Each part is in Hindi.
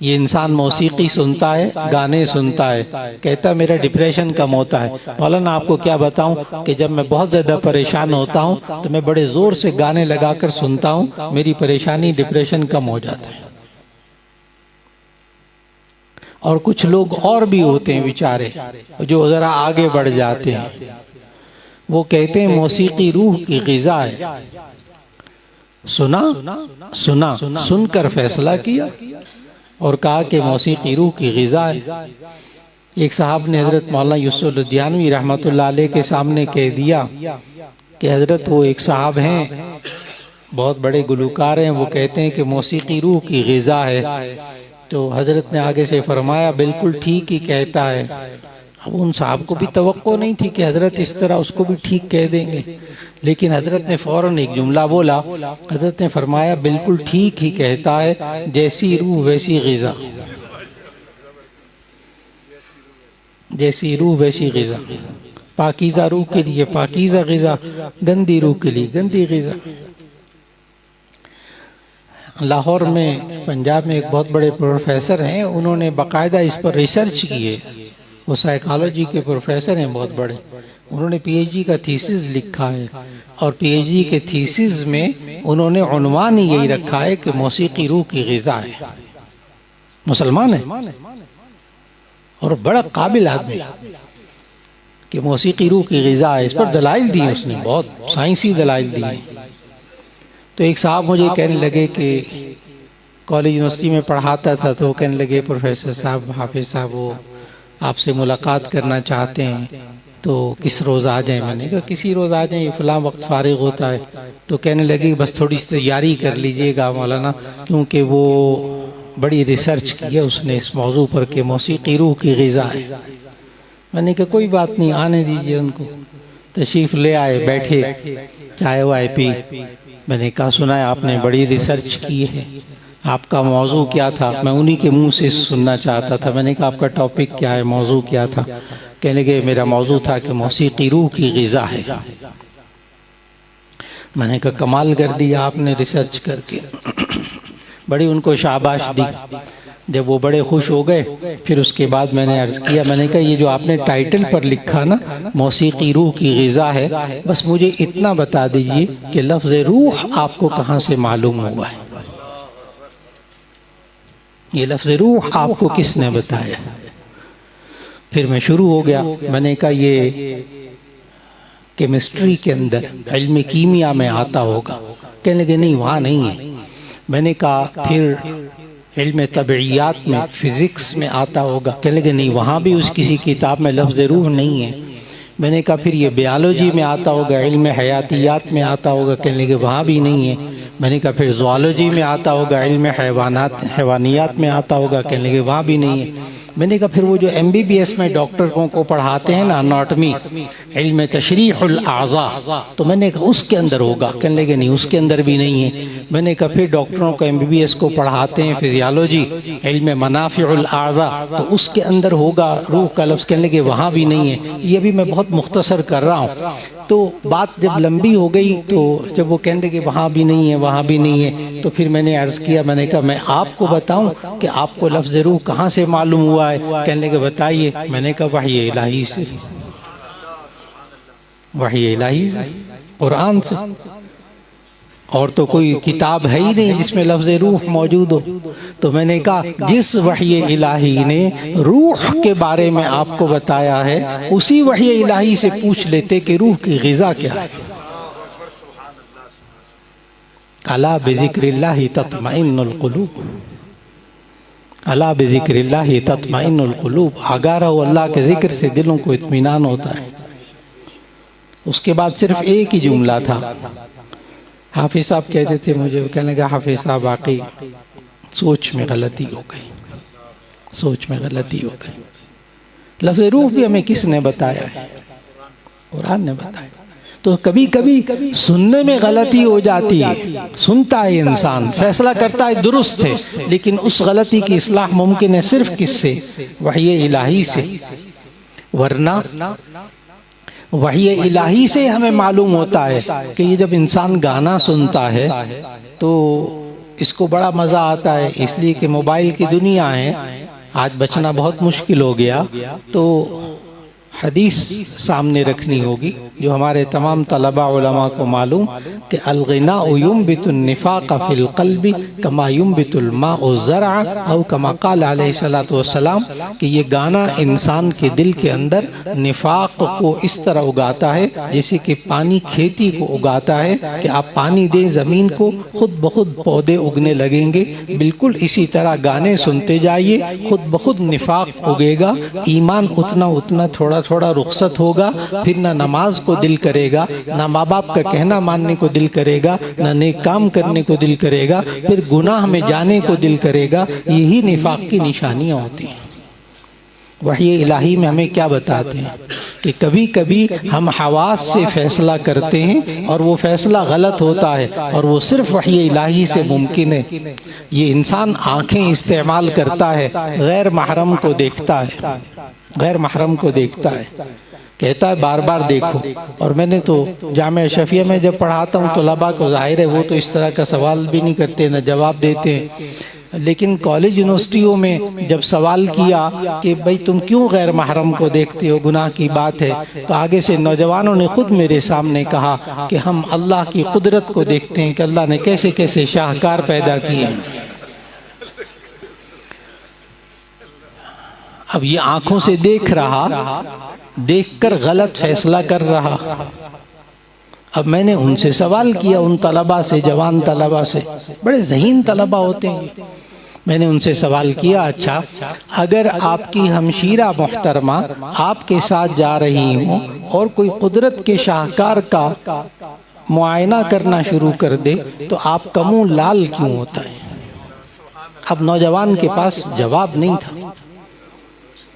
ये इंसान मौसीकी सुनता है, गाने सुनता है, कहता है मेरा डिप्रेशन कम होता है। मौलाना आपको क्या बताऊं कि जब मैं बहुत ज़्यादा परेशान होता हूं तो मैं बड़े ज़ोर से गाने लगाकर सुनता हूं, मेरी परेशानी डिप्रेशन कम हो जाता है। और कुछ लोग और भी होते हैं बेचारे जो ज़रा आगे बढ़ जाते हैं, वो कहते हैं मौसीकी रूह की ग़िज़ा है। सुना सुनकर फैसला किया और कहा कि मौसीकी रूह की ग़िज़ा है। एक साहब ने हज़रत मौलाना यूसुफ लुधियानवी रहमतुल्लाह अलैह के सामने कह दिया कि हज़रत वो एक साहब हैं, बहुत बड़े गुलूकार हैं, वो कहते हैं कि मौसीकी रूह की ग़िज़ा है। तो हज़रत ने आगे से फरमाया बिल्कुल ठीक ही कहता है। अब उन साहब को भी तवक्को नहीं थी कि हज़रत इस तरह उसको भी ठीक कह देंगे, लेकिन हज़रत ने फ़ौरन एक जुमला बोला। हज़रत ने फरमाया बिल्कुल ठीक ही कहता है, जैसी रूह वैसी ग़िज़ा, जैसी रूह वैसी ग़िज़ा। पाकीज़ा रूह के लिए पाकीज़ा ग़िज़ा, गंदी रूह के लिए गंदी ग़िज़ा। लाहौर में, पंजाब में एक बहुत बड़े प्रोफेसर हैं, उन्होंने बाकायदा इस पर रिसर्च की है। वो साइकोलॉजी के प्रोफेसर हैं बहुत बड़े। उन्होंने पीएचडी का थीसिस लिखा है और पीएचडी के थीसिस में उन्होंने उन्वान ही यही रखा है कि मौसीकी रूह की ग़िज़ा है। मुसलमान है और बड़ा काबिल आदमी कि मौसीकी रूह की ग़िज़ा है। इस पर दलाइल दी उसने, बहुत साइंसी दलाइल दी है। तो एक साहब मुझे कहने लगे कि कॉलेज यूनिवर्सिटी में पढ़ाता था, तो कहने लगे प्रोफेसर साहब, हाफिज़ साहब, वो आपसे मुलाकात करना चाहते हैं तो किस रोज़ आ जाएं। मैंने कहा किसी रोज़ आ जाएं, फ़लाँ वक्त फ़ारिग होता है। तो कहने लगे बस थोड़ी सी तैयारी कर लीजिएगा मौलाना, क्योंकि वो बड़ी रिसर्च की है उसने इस मौजू पर कि मौसीकी रूह की ग़िज़ा है। मैंने कहा कोई बात नहीं, आने दीजिए उनको। तशरीफ़ ले आए, बैठे, चाय वाय पी। मैंने कहा सुना है आपने बड़ी रिसर्च की है, आपका मौजू क्या था? मैं उन्हीं के मुंह से सुनना चाहता था। मैंने कहा आपका टॉपिक क्या है, मौजू क्या था? कहने लगे मेरा मौजू था कि मौसीकी रूह की ग़िज़ा है। मैंने कहा कमाल कर दिया आपने रिसर्च करके। बड़ी उनको शाबाश दी। जब वो बड़े खुश हो गए, फिर उसके बाद मैंने अर्ज़ किया, मैंने कहा ये जो आपने टाइटल पर लिखा ना मौसीकी रूह की ग़िज़ा है, बस मुझे इतना बता दीजिए कि लफ्ज़ रूह आपको कहाँ से मालूम हुआ है? ये लफ्ज़ रूह आपको किसने बताया? फिर मैं शुरू हो गया। मैंने कहा ये केमिस्ट्री के अंदर, इल्म कीमिया में आता होगा। कहने लगे नहीं वहाँ नहीं है। मैंने कहा फिर इल्म तबइयात में, फिज़िक्स में आता होगा। कहने लगे नहीं वहाँ भी उस किसी किताब में लफ्ज़ रूह नहीं है। मैंने कहा फिर ये बायोलॉजी में आता होगा, इल्म हयातियात में आता होगा। कहने लगे वहाँ भी नहीं है। मैंने कहा फिर ज़ूलॉजी में आता होगा, इल्म हैवानियात में आता होगा। कहने लगे वहाँ भी नहीं है। मैंने कहा फिर वो जो MBBS में डॉक्टरों को पढ़ाते हैं ना अनाटमी, इल्म तशरीहुल आज़ा, तो मैंने कहा उसके अंदर होगा। कहने लगे नहीं उसके अंदर भी नहीं है। मैंने कहा फिर डॉक्टरों को MBBS को पढ़ाते हैं फिजियोलॉजी, इल्म मनाफ़िउल आज़ा, तो उसके अंदर होगा रूह का लफ्ज़। कहने लगे वहाँ भी नहीं है। ये भी मैं बहुत मुख्तसर कर रहा हूँ। तो बात जब लंबी हो गई तो जब वो कहने लगे वहाँ भी नहीं है, वहाँ भी नहीं है, तो फिर मैंने अर्ज़ किया, मैंने कहा मैं आपको बताऊं कि आपको लफ्ज़ रूह कहाँ से मालूम हुआ है? कहने लगे बताइए। मैंने कहा वही इलाही से, वही इलाही से, कुरान से। और तो कोई किताब है ही नहीं जिसमें लफ्ज़ रूह मौजूद हो। तो मैंने कहा जिस वही इलाही ने रूह के बारे में आपको बताया है, उसी वही इलाही से पूछ लेते कि रूह की ग़िज़ा क्या है। अला बिज़िक्रिल्लाहि तत्मइन्नुल क़ुलूब, अला बिज़िक्रिल्लाहि तत्मइन्नुल क़ुलूब। आगाह रहो, अल्लाह के ज़िक्र से दिलों को इत्मीनान होता है। उसके बाद सिर्फ एक ही जुमला था। हाफिज़ साहब कहते थे मुझे, कहने लगा हाफिज़ साहब वाकई सोच में गलती हो गई, सोच में गलती हो गई। लफ्ज़ रूह भी हमें किसने बताया है? कुरान ने बताया। तो कभी कभी सुनने में गलती हो जाती है, सुनता है इंसान, फैसला करता है दुरुस्त है, लेकिन उस गलती की इस्लाह मुमकिन है सिर्फ किससे? वही इलाही से। वरना वही इलाही से हमें मालूम होता है कि ये जब इंसान गाना सुनता है तो इसको बड़ा मज़ा आता है, इसलिए कि मोबाइल की दुनिया है, आज बचना बहुत मुश्किल हो गया। तो हदीस सामने रखनी होगी जो हमारे तमाम तलबा उलमा को मालूम कि अलगिना युंबितुन निफाक़ फिल क़ल्बि कमा युंबितुल माउ ज़रअ औ कमा क़ाल अलैहिस्सलातु वस्सलाम, कि ये गाना इंसान के दिल के अंदर निफाक को इस तरह उगाता है जैसे कि पानी खेती को उगाता है, कि आप पानी दें ज़मीन को, खुद ब खुद पौधे उगने लगेंगे। बिल्कुल इसी तरह गाने सुनते जाइए, खुद ब खुद निफाक उगेगा, ईमान उतना उतना थोड़ा थोड़ा रुखसत होगा, फिर ना नमाज को दिल करेगा, ना माँ बाप का कहना मानने को दिल करेगा, ना नेक काम करने को दिल करेगा, फिर गुनाह में जाने को दिल करेगा। यही निफाक की निशानियाँ होती हैं। वही इलाही में हमें क्या बताते हैं कि कभी कभी हम हवास से फैसला करते हैं और वो फैसला गलत होता है, और वो सिर्फ वही इलाही से मुमकिन है। ये इंसान आँखें इस्तेमाल करता है, गैर महरम को देखता है, गैर महरम को देखता है, कहता है बार बार देखो। और मैंने तो जामिया अशरफिया में जब पढ़ाता हूँ तलबा को, जाहिर है वो तो इस तरह का सवाल भी नहीं करते, न जवाब देते हैं, लेकिन कॉलेज यूनिवर्सिटियों में जब सवाल किया कि भाई तुम क्यों गैर महरम को देखते हो, गुनाह की बात है, तो आगे से नौजवानों ने खुद मेरे सामने कहा कि हम अल्लाह की कुदरत को देखते हैं कि अल्लाह ने कैसे कैसे शाहकार पैदा किए। अब ये आंखों से देख रहा, देखकर गलत फैसला कर रहा। अब मैंने उनसे सवाल किया, उन तलबा से, जवान तलबा से, बड़े ज़हीन तलबा होते हैं, मैंने उनसे सवाल किया, अच्छा अगर आपकी हमशीरा मोहतरमा आपके साथ जा रही हो और कोई कुदरत के शाहकार का मुआयना करना शुरू कर दे तो आपका मुंह लाल क्यों होता है? अब नौजवान के पास जवाब नहीं था।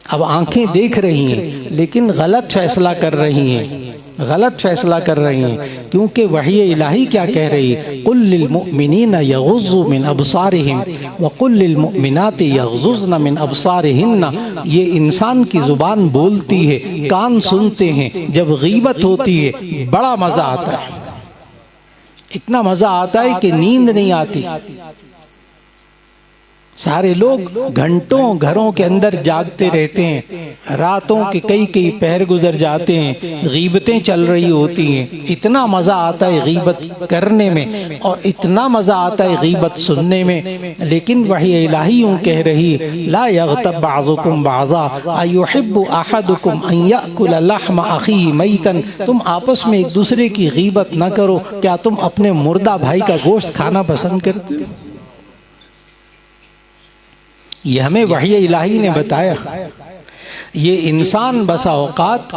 अब आंखें देख रही हैं लेकिन गलत फैसला कर रही हैं, गलत फैसला कर रही हैं, क्योंकि वही इलाही क्या कह रही है, कुल लिल मुमिनीना यगुज़्ज़ू मिन अबसारिहिम व कुल लिल मुमिनाति यगुज़्ज़न मिन अबसारिहिन्ना। ये इंसान की जुबान बोलती है, कान सुनते हैं, जब गीबत होती है बड़ा मजा आता है, इतना मजा आता है कि नींद नहीं आती। सारे लोग घंटों घरों के अंदर जागते रहते हैं, रातों के कई कई पहर गुजर जाते हैं, गीबतें चल रही होती हैं, इतना मज़ा आता है गीबत करने में और इतना मज़ा आता है गीबत सुनने में। लेकिन वही इलाही यूं कह रही, ला यग़्तब बअज़ुकुम बअज़ा अयुहिब्बु अहदुकुम अन याकुल लहम अख़ीहि मैतन। तुम आपस में एक दूसरे की गीबत न करो, क्या तुम अपने मुर्दा भाई का गोश्त खाना पसंद करते हो? ये हमें वही इलाही ने बताया। ये इंसान बसा औकात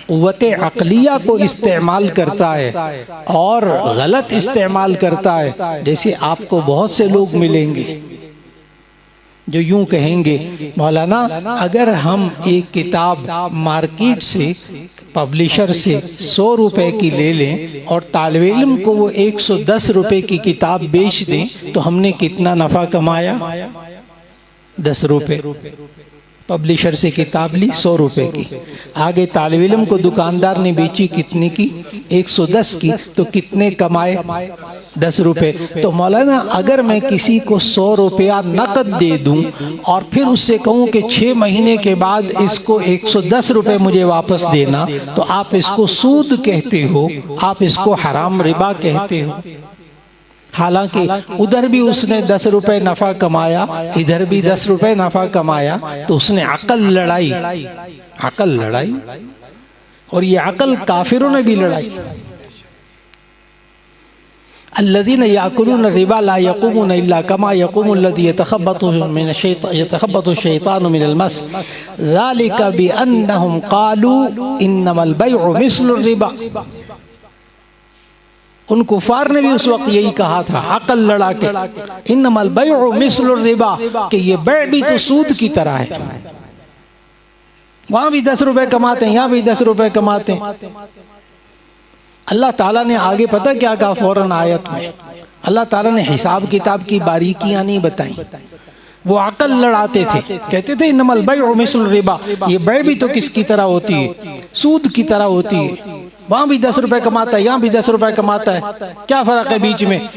क़ुव्वते अक़लिया को इस्तेमाल करता है और गलत इस्तेमाल करता है। जैसे आपको बहुत से लोग मिलेंगे जो यूं कहेंगे, मौलाना अगर हम एक किताब मार्केट से पब्लिशर से 100 रुपए की ले लें और तालिब इल्म को वो 110 रुपए की किताब बेच दें तो हमने कितना नफ़ा कमाया? 10 रुपए। पब्लिशर से किताब ली 100 रुपए की, आगे तालिब इल्म को दुकानदार ने बेची कितने की? 110 की, तो कितने कमाए? 10 रुपए। तो मौलाना अगर मैं किसी को 100 रुपया नकद दे दूं और फिर उससे कहूं कि 6 महीने के बाद इसको 110 रुपए मुझे वापस देना, तो आप इसको सूद कहते हो, आप इसको हराम रिबा कहते हो। हालांकि उधर भी उसने 10 रुपए नफा कमाया, इधर भी 10 रुपए नफा कमाया, तो उसने अकल लड़ाई, अकल लड़ाई, और ये अकल काफिरों ने भी लड़ाई। अल्लज़ीना याकुलूना रिबा ला यक़ूमूना इल्ला कमा यक़ूमुल लज़ी यतख़ब्बतु शैतानु मिनल मस ज़ालिका बिअन्नहुम क़ालू इन्नमल बैउ मिस्लुर रिबा। उन कुफार ने भी उस वक्त यही कहा था, अकल लड़ा के, इन्नमल बैउ मिस्लुर रिबा, कि ये बै भी तो सूद की तरह है। वहां भी 10 रुपए कमाते हैं, यहाँ भी 10 रुपए कमाते हैं। अल्लाह ताला ने आगे पता क्या कहा फौरन आयत में? अल्लाह ताला ने हिसाब किताब की बारीकियां नहीं बताई, वो अकल लड़ाते थे, कहते थे इन्नमल बैउ मिस्लुर रिबा, ये बै भी तो किसकी तरह होती है? सूद की तरह होती है। वहां भी 10 रुपए कमाता है, यहाँ भी 10 रुपए कमाता है, क्या फर्क है बीच में?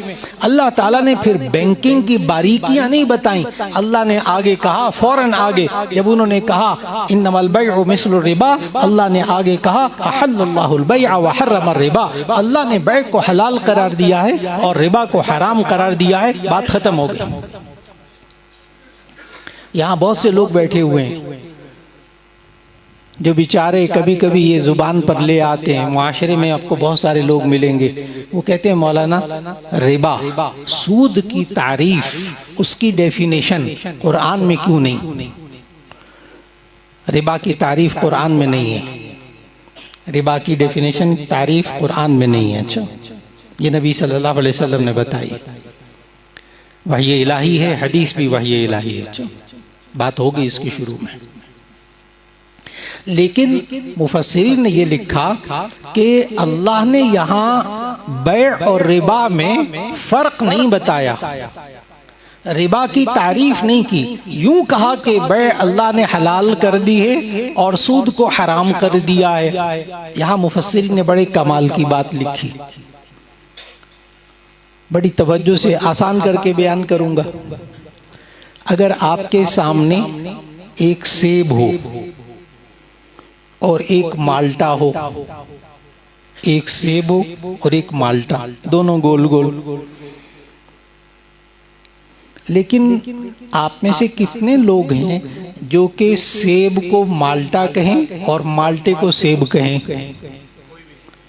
अल्लाह ताला ने फिर बैंकिंग की बारीकियां नहीं बताई। अल्लाह ने आगे कहा, फौरन आगे जब उन्होंने कहा इन्नमल बैउ मिस्लु रिबा, अल्लाह ने आगे कहा अहल्लल्लाहुल बैअ व हर्रमर रिबा, अल्लाह ने बै को हलाल करार दिया है और रिबा को हराम करार दिया है। बात खत्म हो गई। यहाँ बहुत से लोग बैठे हुए हैं जो बेचारे कभी कभी ये जुबान पर ले आते हैं। मुआशरे में आपको बहुत सारे लोग मिलेंगे, वो कहते हैं मौलाना रिबा, सूद की तारीफ, उसकी डेफिनेशन कुरान में क्यों नहीं? रिबा की तारीफ कुरान में नहीं है, रिबा की डेफिनेशन तारीफ कुरान में नहीं है। अच्छा, ये नबी सल्लल्लाहु अलैहि वसल्लम ने बताई। वही इलाही है, हदीस भी वही इलाही है। अच्छा, बात होगी इसकी शुरू में। लेकिन मुफस्सिरीन ने ये लिखा कि अल्लाह ने यहाँ बै और रिबा में फर्क नहीं बताया, रिबा की तारीफ नहीं की। यूं कहा कि बै अल्लाह ने हलाल कर दी है और सूद को हराम कर दिया है। यहाँ मुफस्सिरीन ने बड़े कमाल की बात लिखी, बड़ी तवज्जो से आसान करके बयान करूंगा। अगर आपके सामने एक सेब हो और एक माल्टा हो, एक सेब हो और एक माल्टा, दोनों गोल गोल, लेकिन आप में से कितने लोग हैं जो कि सेब को माल्टा कहें और माल्टे को सेब कहें?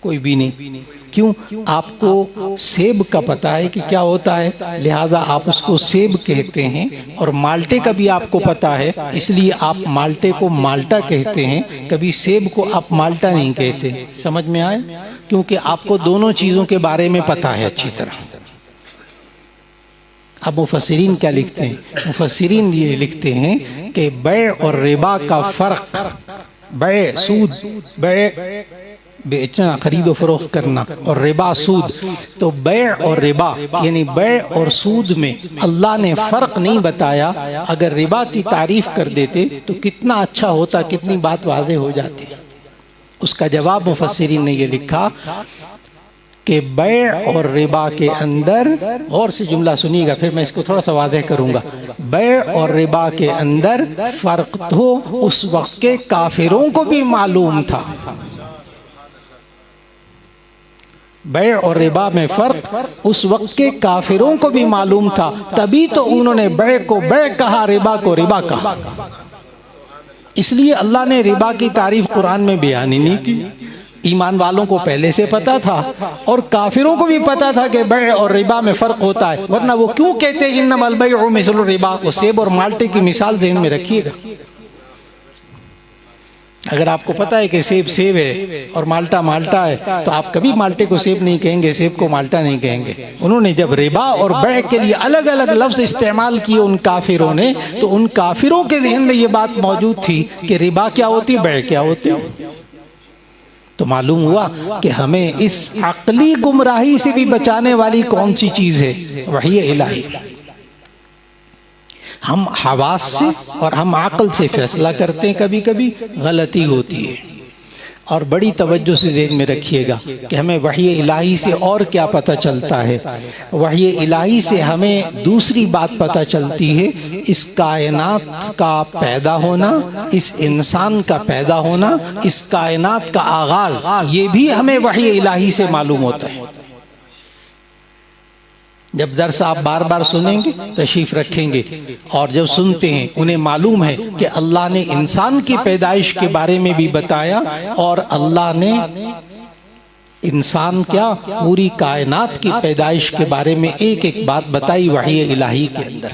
कोई भी नहीं। क्यों? आपको सेब का पता है कि क्या होता है, लिहाजा आप उसको सेब कहते हैं, और माल्टे का भी आपको पता है, इसलिए आप माल्टे को माल्टा कहते हैं। कभी सेब को आप माल्टा नहीं कहते। समझ में आए? क्योंकि आपको दोनों चीजों के बारे में पता है अच्छी तरह। अब मुफस्सिरीन क्या लिखते हैं? मुफस्सिरीन ये लिखते हैं कि बै और रिबा का फर्क, बै सूद, बै बेचना, खरीदो फरोख्त करना, और रिबा सूद, तो बै और रिबा यानी बै और सूद में अल्लाह ने फर्क नहीं बताया। अगर रिबा की तारीफ कर देते तो कितना अच्छा होता, कितनी बात वाज़ेह हो जाती। उसका जवाब मुफस्सिरीन ने ये लिखा कि बै और रिबा के अंदर, और से जुमला सुनिएगा फिर मैं इसको थोड़ा सा वाज़ेह करूंगा, बै और रिबा के अंदर फर्क तो उस वक्त के काफिरों को भी मालूम था। बै और रिबा में फर्क उस वक्त के काफिरों को भी मालूम था, तभी तो उन्होंने बै को बै कहा, रिबा को रिबा कहा। इसलिए अल्लाह ने रिबा की तारीफ कुरान में बयान ही नहीं की। ईमान वालों को पहले से पता था और काफिरों को भी पता था कि बै और रिबा में फर्क होता है, वरना वो क्यों कहते इन्नमल बैउ मिस्लु रिबा? वो सेब और माल्टे की मिसाल ज़हन में रखिएगा। अगर आपको पता है कि सेब सेब है और माल्टा माल्टा है, तो आप कभी माल्टे को सेब नहीं कहेंगे, सेब को माल्टा नहीं कहेंगे। उन्होंने जब रिबा और बै के लिए अलग अलग लफ्ज इस्तेमाल किए उन काफिरों ने, तो उन काफिरों के ज़हन में ये बात मौजूद थी कि रिबा क्या होती, बै क्या होती। तो मालूम हुआ कि हमें इस अक्ली गुमराही से भी बचाने वाली कौन सी चीज है? वही इलाही। हम हवास से और हम अक्ल से फैसला करते हैं, कभी कभी गलती होती है। और बड़ी तवज्जो से ज़हन में रखिएगा कि हमें वही इलाही से और क्या पता चलता है। वही इलाही से हमें दूसरी बात पता चलती है, इस कायनात का पैदा होना, इस इंसान का पैदा होना, इस कायनात का आगाज, ये भी हमें वही इलाही से मालूम होता है। जब दर्स आप बार बार सुनेंगे, तशरीफ रखेंगे, और जब सुनते हैं उन्हें मालूम है कि अल्लाह ने इंसान की पैदाइश के बारे में भी बताया, और अल्लाह ने इंसान क्या पूरी कायनात की पैदाइश के बारे में एक एक बात बताई वही इलाही के अंदर।